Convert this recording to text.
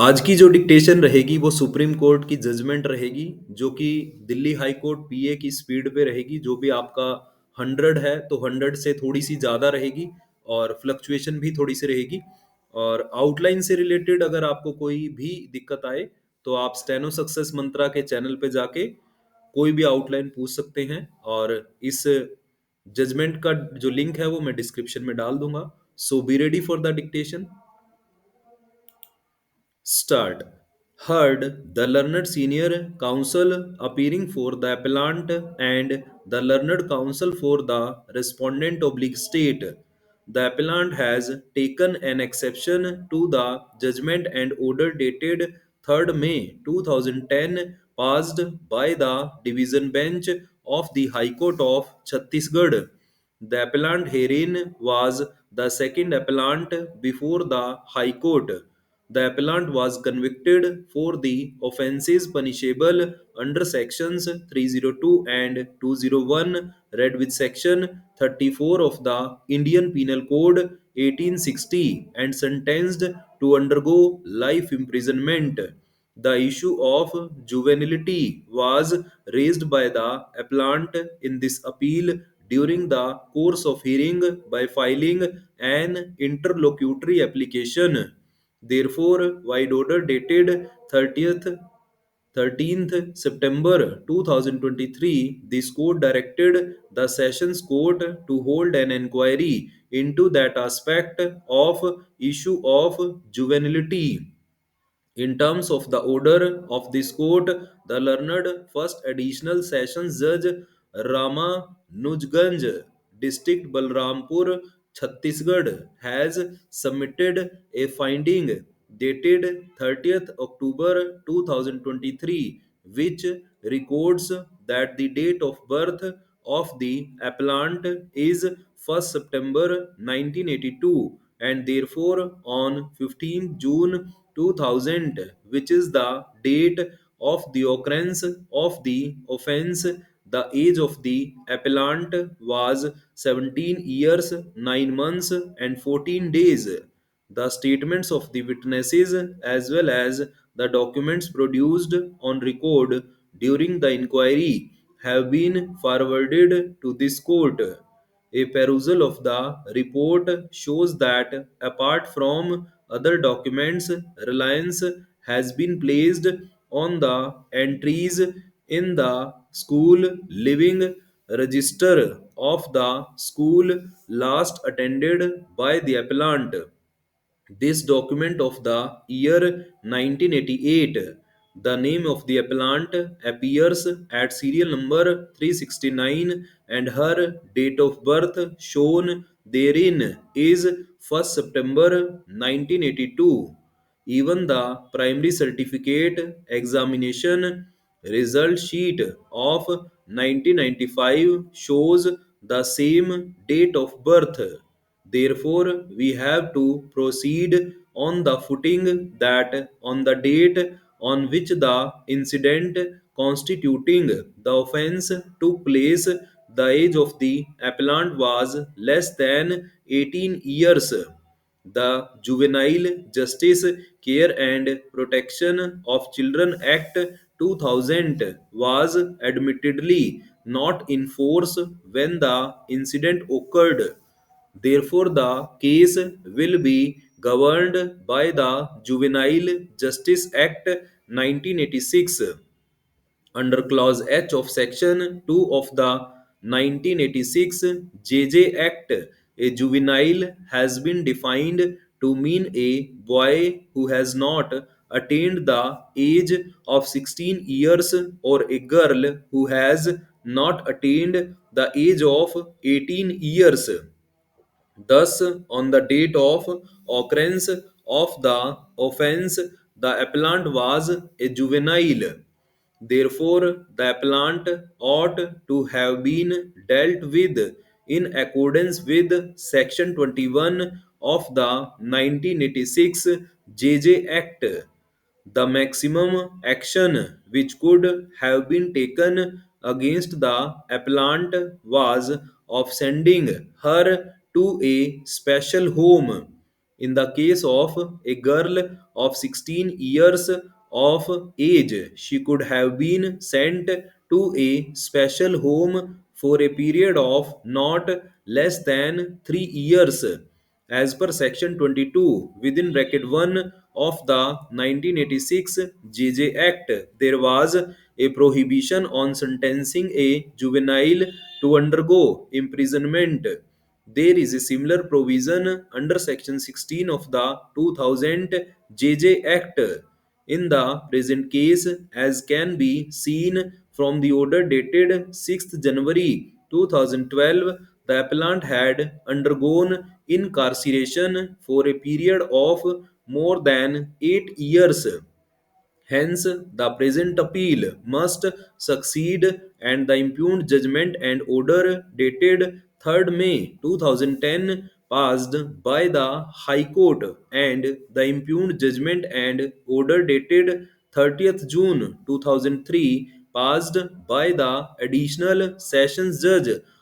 आज की जो डिक्टेशन रहेगी वो सुप्रीम कोर्ट की जजमेंट रहेगी जो कि दिल्ली हाई कोर्ट पीए की स्पीड पे रहेगी। जो भी आपका 100 है तो 100 से थोड़ी सी ज़्यादा रहेगी और फ्लक्चुएशन भी थोड़ी सी रहेगी। और आउटलाइन से रिलेटेड अगर आपको कोई भी दिक्कत आए तो आप स्टेनो सक्सेस मंत्रा के चैनल पे जाके कोई भी आउटलाइन पूछ सकते हैं। और इस जजमेंट का जो लिंक है वो मैं डिस्क्रिप्शन में डाल दूंगा। So be ready for the dictation. Start. Heard, the learned senior counsel appearing for the appellant and the learned counsel for the respondent oblique state. The appellant has taken an exception to the judgment and order dated 3rd May 2010 passed by the division bench of the High Court of Chhattisgarh. The appellant herein was the second appellant before the High Court. The appellant was convicted for the offences punishable under sections 302 and 201, read with section 34 of the Indian Penal Code 1860, and sentenced to undergo life imprisonment. The issue of juvenility was raised by the appellant in this appeal during the course of hearing by filing an interlocutory application. Therefore, wide order dated 13th September 2023, this court directed the Sessions Court to hold an inquiry into that aspect of issue of juvenility. In terms of the order of this court, the learned First Additional Sessions Judge Ramanujganj, District Balrampur, Chhattisgarh, has submitted a finding dated 30th October 2023, which records that the date of birth of the appellant is 1st September 1982 and therefore on 15th June 2000, which is the date of the occurrence of the offence, the age of the appellant was 17 years, 9 months, and 14 days. The statements of the witnesses as well as the documents produced on record during the inquiry have been forwarded to this court. A perusal of the report shows that apart from other documents, reliance has been placed on the entries in the school living register of the school last attended by the appellant. This document of the year 1988, the name of the appellant appears at serial number 369 and her date of birth shown therein is 1st September 1982. Even the primary certificate examination result sheet of 1995 shows the same date of birth. Therefore, we have to proceed on the footing that on the date on which the incident constituting the offence took place, the age of the appellant was less than 18 years. The Juvenile Justice Care and Protection of Children Act 2000 was admittedly not in force when the incident occurred. Therefore, the case will be governed by the Juvenile Justice Act 1986 under Clause H of Section 2 of the 1986 JJ Act. A juvenile has been defined to mean a boy who has not attained the age of 16 years or a girl who has not attained the age of 18 years. Thus, on the date of occurrence of the offence, the appellant was a juvenile. Therefore, the appellant ought to have been dealt with in accordance with Section 21 of the 1986 JJ Act. The maximum action which could have been taken against the appellant was of sending her to a special home. In the case of a girl of 16 years of age, she could have been sent to a special home for a period of not less than 3 years. As per section 22 within bracket 1 of the 1986 JJ Act, there was a prohibition on sentencing a juvenile to undergo imprisonment. There is a similar provision under section 16 of the 2000 JJ Act. In the present case, as can be seen from the order dated 6th January 2012, the appellant had undergone incarceration for a period of more than 8 years. Hence, the present appeal must succeed, and the impugned judgment and order dated 3rd May 2010 passed by the High Court, and the impugned judgment and order dated 30th June 2003 passed by the Additional Sessions Judge